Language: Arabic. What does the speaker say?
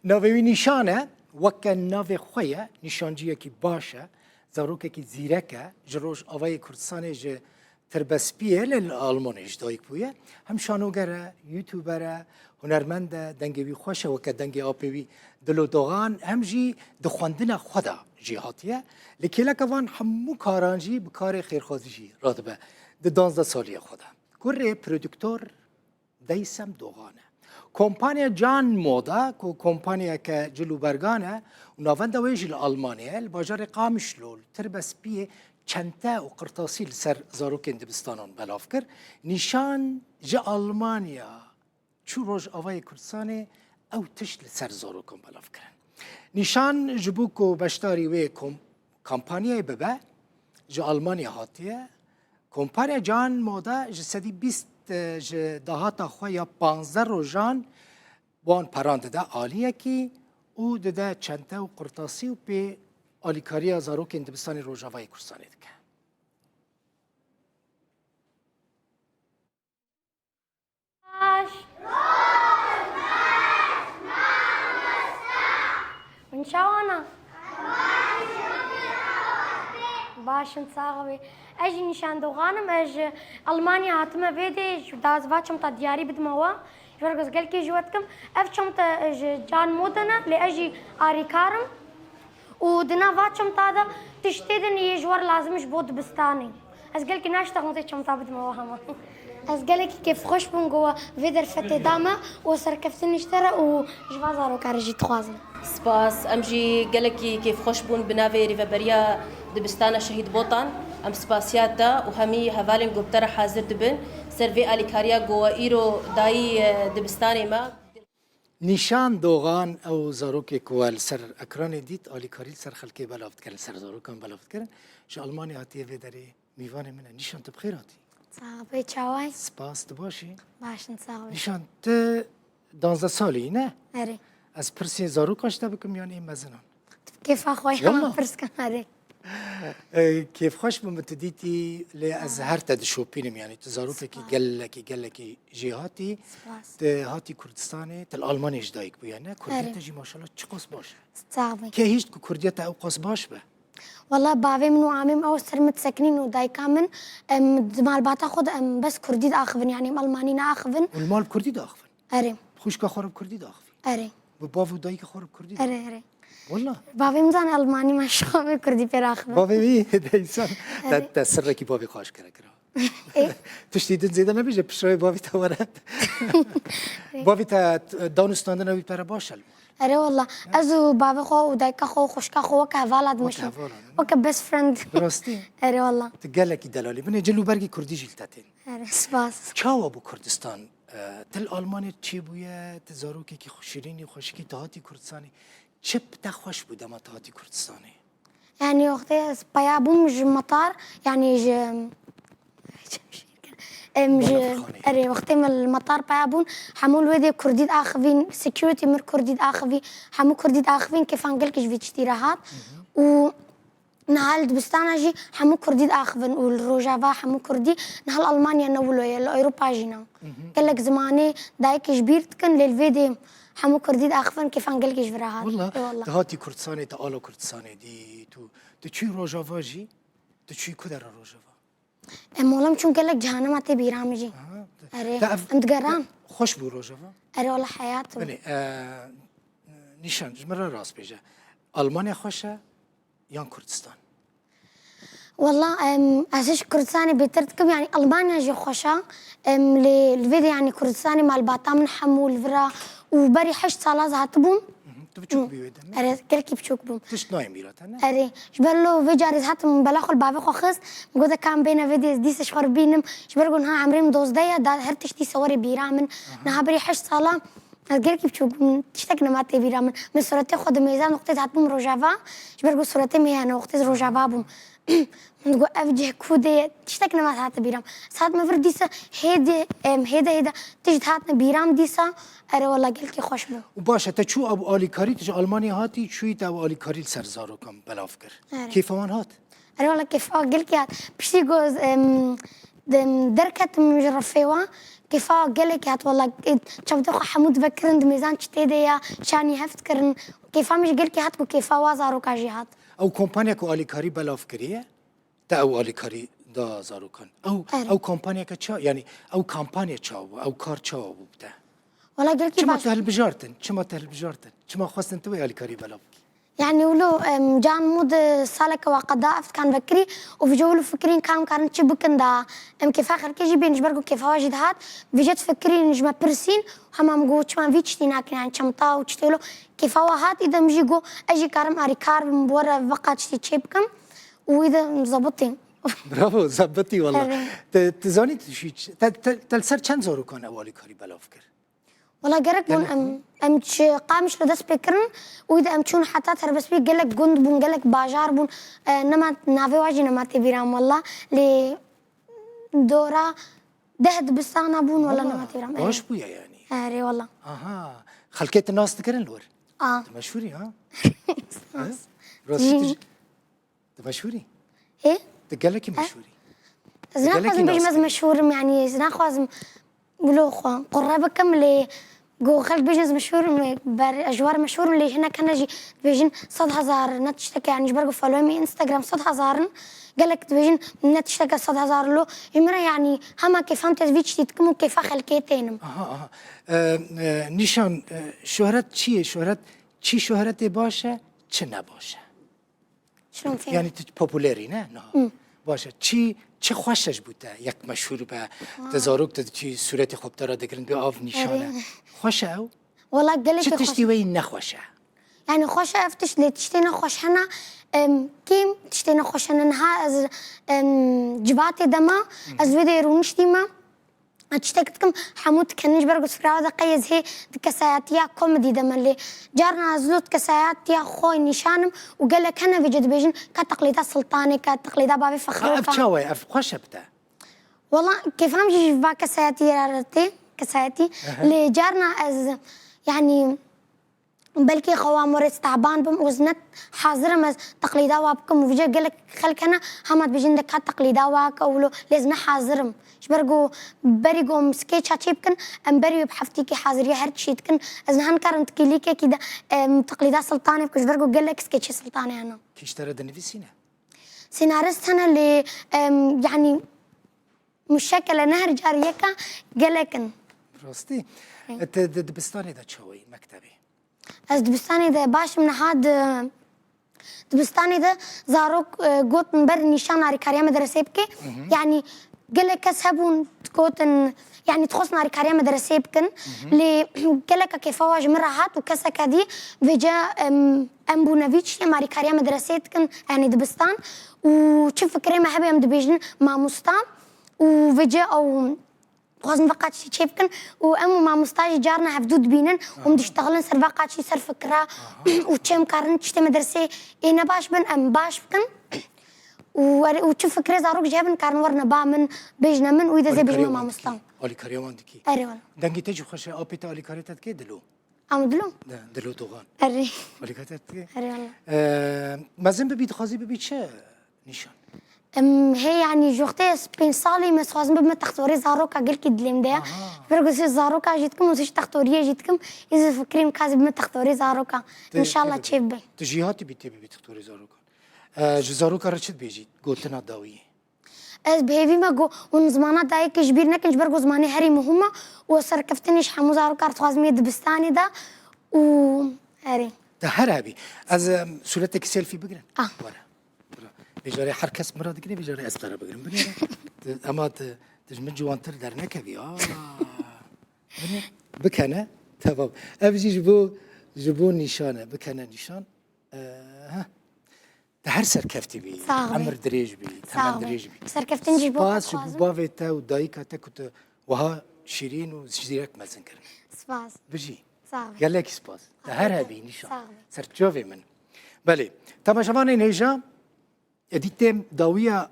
ناوی نشانه وک ناوی خویه نشانجیه کی باشه زاروکه کی زیرکه جروش آوای کردستان ج تربسپیه للآلمانیش دایک بویه هم شانوگره یوتیوبره هنرمند دنگوی خوشه وک دنگ آپوی دلو دوغان هم جی دخواندن خدا جهاتیه لکیلا کوان همو کارانجی بکار خیرخوازی راتبه د 12 سالی خدا کره پرودکتور دیسم دوغانه کمپانی جان مودا کو کمپانی که جلو برگانه و ناوند ویج الالمانیه الباجار قامشلول تربس بیه چنته و قرطاسی لسر زاروکن دبستانان بلاف کر نشان جا آلمانیا چو روش آوای کردستانه او تش لسر زاروکن بلاف کرن نشان جبوکو بشتاری وی کمپانی ببه جا آلمانیا هاتیه کمپانی جان مودا جسدی 20 دهاتا خویا 15 روزان وان پراند ده عالیه کی او ده چنته و قرطاسی و به آلیکاریا زاروکن دبستانی روجاوای کردستان دکه من شوانا باش نصاغبي اجي نشان دوغانم اج المانيا هاتما فيدي داز فاتشم تا دياري بدموا جورغز قال كي جواتكم افشم تا جان مودنا لاجي اريكارم ودنا فاتشم تا تشتيدن يجور لازمش بود بستاني از قال كي ناشتغل تي شم تا بدموا هما از قال كيف خوش بون جوا فيدر فتي داما وسركفتني اشترى وجوازارو كارجي تخوازن سباس امجي قالكي كيف خوش بون بنافي ريفابريا دبستانا شهيد بوطن ام سباسيات دا وهمي هفالين قبتر حاضر دبن سيرفي اليكاريا جوا ايرو داي دبستاني ما نشان دوغان او زاروکی کوال سر اکران دیت آلیکاری سر خلکی بلافت کرد سر زاروکان بلافت کرد ش آلمانی هاتیه و داری میوان منه نشان تبخیر هاتی صاحبي تشاوي سپاس تباشی باش نصاغبي نشان ت 12 سالی نه اري از پرسی زاروکاش تا بکم یعنی مزنان كيف اخويا ما فرسكن اري كيف خوش بمتديتي لأزهر تدشوبينم يعني تزاروك كي قال لك جهاتي هاتي كردستاني الألماني جدايك بو يعني كردية تجي ما شاء الله تشقص باش صاحبي كي هيش كردية أو قص باش به والله بافي منو عامم او سر متسكنين ودايكا من مال باتاخد بس كردي اخفن يعني الماني اخفن والمال كردي داخفن اري خوش كخرب كردي داخفن اري وبافو دايك خرب كردي اري والله بافي مزان الماني ما شاء الله كردي بيراخفن بافي مي دايسان تسركي بافي خاش كرا تشتيدن زيدا نبيجي بشوي بافي تورات بافي تا دانستان نبي برا باشل اري والله ازو بافي خو ودايكا خو خوشكا خو وكهفالاد مش وك بيست فريند براستي اري والله تقال لك دلالي بني جلو برقي كردي جلتاتين اري سباس چاو ابو كردستان تل آلمانی چی بویه تزاروکی که خوشیرینی خوشکی تهاتی کردستانی چه بتا خوش بوده ما تهاتی کردستانی يعني وقتها بيابوم مطار يعني اري وقتها من المطار بيابون حمول ودي كرديد اخفين سكيورتي مر كرديد اخفي حمو كرديد اخفين كيف انقلكش في اشتراحات و نهال دبستان جي حمو كرديد اخفن والروجافا حمو كردي نهال المانيا نولو الاوروبا جينا قال لك زماني دايك جبيرت كان للفيديو حمو كرديد اخفن كيف انقلكش فراهات والله تهاتي كردستاني تآلو كردستاني دي تو چی روجافا جي تو چی كدر روجافا مولم چون قال لك جهنم اتي بيرام جي اري انت قران خوش بو روجافا اري والله حياته بني نشان جمرة راس بيجا ألمانيا خوشة يان كردستان والله اساس كردستاني بترتكب يعني المانيا جي خوشا الفيديو يعني كردستاني مال باطام نحمو الفرا وبري حش صلاز هاتبوم تبچوك بيودن اري كلكي بچوك بوم تش نايم بيراتن اري جبرلو فيجاريز هاتم بلاخو البابي خو خص مقودا كان بينا فيديوز ديس شخور بينم جبرقون ها عمرين دوز دايا دا هرتش دي صوري بيرامن نها بري حش صلا كلكي بچوك تشتكنا ما تي بيرامن من صورتي خود ميزان وقتي هاتبوم روجافا جبرقو صورتي ميانا وقتي روجافا بوم نقول أفجه كودة تشتكنا ما هات بيرام ساعات ما فرد ديسا هيدا تجد هاتنا بيرام ديسا أري والله قلت خوش بو وباشا تشو أبو آليكاري تجي ألمانيا هاتي شوي أبو آليكاري السرزارو كم بلافكر كيف هون هات أري والله كيف قلت هات بشتي جوز دركت مجرفيوا كيفا قالك هات والله تشبدو حمود فكرن ميزان تشتيديا شاني هفتكرن كيفا مش قالك هات كيفا وازارو كاجيهات او كومبانيا كو اليكاري بلاف كريه تا او اليكاري دا زاروكان او كومبانيا كتشا يعني او كامبانيا تشاو او كار تشاو بتا والله قالك شما باش تهل بجارتن شما خواستن توي اليكاري بلاف يعني ولو جان مود سالك وقضاء كان فكري وفي جولو فكرين كانوا تشبكن دا كيف اخر كيجي بين جبركو كيف واجد هات فيجت فكرين نجمة برسين همام جو تشمان فيتش تيناك يعني شمطا وتشتيلو كيف هات اذا مجي جو اجي كارم اري كار مبورا وقت تشيبكم واذا مزبطين برافو زبطي والله تزاني تشيش تلسر چند زارو كان اولي كاري بلاف كر والله جرك من امش قامش لدس بكرن واذا امشون حتى تربس بي قالك جند بون قالك باجار بون نما نافي واجي نما تبيرام والله ل دورا دهد بستانا بون ولا نما تبيرام واش بويا يعني اري والله اها خلكت الناس تكرن لور مشهوري ها راسي مشهوري ايه تقالك مشهوري زناخوازم بيجمز مشهور يعني زناخوازم بلو خوان قرابة كم جو خلق بيجنز مشهور أجوار مشهور اللي هنا كان يجي بيجن 100,000 نتشتكى يعني جبرقوا فولومي انستغرام 100,000 قالك بيجن نتشتكى 100,000 له يمرا يعني هما كيف فهمت فيتش تتكمو كيف خلقيتينم نشان شهرت چیه چی شهرت باشه چه نباشه شلون فين يعني پاپولری نه باشه چه خوشش بوده یک مشهور به تزاروک ده چی صورت خوب داره دکرن به آف نشانه خوشه او والله قالك چه تشتی وی نخوشه يعني خوشة افتش لي تشتينا خوش هنا كيم تشتينا خوش هنا نها از جباتي دما از فيديو رونشتي ما اشتكتكم حمود كنج برقص فراوة قيز هي كساياتيا كوميدي دم اللي جارنا زلوت كساياتيا خوي نشانم وقال لك انا في جد بيجن كتقليدات سلطاني كتقليدات بابي فخر افشاوي اف خوش بتا والله كيف هم جي با كساياتي رارتي كساياتي اللي جارنا از يعني بلكي خوامر تعبان بم وزنت حاضر مز تقليدا وابكم وفجأة قال لك خلك انا همت بيجن دك تقليدا واك اولو لازم حاضرم شبرقو بريقو سكيتش هاتشيبكن ام بريو بحفتيكي حاضريه هرتشيتكن ازن هنكرن تكيليكي كده تقليدا سلطاني بكش برقو قال لك سكيتش سلطاني انا كيش ترى دنفسينا سيناريست انا اللي يعني مشكله نهر جاريكا قال لك راستي دبستاني دا تشوي مكتبي از دبستاني ده باش من هاد دبستاني ده زاروك قوتن بر نيشان ناري كاريا مدرسة بكي يعني قلك كسبون تكوتن يعني تخص ناري كاريا مدرسة بكن اللي قلك كيف واج مرة هات وكسا كدي فيجا أمبونافيتش ماري كاريا مدرسة كن يعني دبستان وشوف فكري ما حبي دبيجن مع مستان وفيجا أو غازن فقط شي تشيبكن وامو مع مستاجي جارنا حفدود بينن ومدشتغلن سر فقط شي سر فكره وتشم كارن تشتي مدرسه انا باش بن ام باش بكن وتشوف فكره زاروك جابن كارن ورنا بامن بيجنا من واذا زي بيجنا مع مستان اولي كاريوان دكي اري والله دنگي تجي خوش اوبيتا اولي كاريتات كي دلو دلو دلو دوغان اري اولي كاريتات كي اري والله مازن ببيت خازي ببيت چه نشان هي يعني جوختي بين صالي مس خازم بما تختوري زاروكا قال كي دليم ديا برغس زاروكا جيتكم وسيش تختوريه جيتكم اذا فكرين كاز بما تختوري زاروكا ان شاء الله تشيب بي تجيهاتي بيتي تختوري زاروكا زاروكا رشد بيجي قوتنا داويه از بهيفي ما جو ونزمانات داي كجبيرنا كنج برغو زماني هري مهمه وسركفتنيش حمو زاروكا خازمي دبستاني دا و هري ده هربي از صورتك سيلفي بقرن ورا بيجاري حركس مراد كده بيجاري أسطرة بقرن بني أما تجمع جوانتر در نكبي بني بكنا تمام أبجي جبو نشانه بكنا نشان ها هر سركفتي بي عمر دريج بي تمام دريج بي سركفتن جبو باس جبو بافيتا ودايكا تكت وها شيرين وزيرك مازن كرن سباس بجي صعب قال لك سباس هر هبي نشان سرتشوفي من بله تماشاواني نيجا اديتم داوية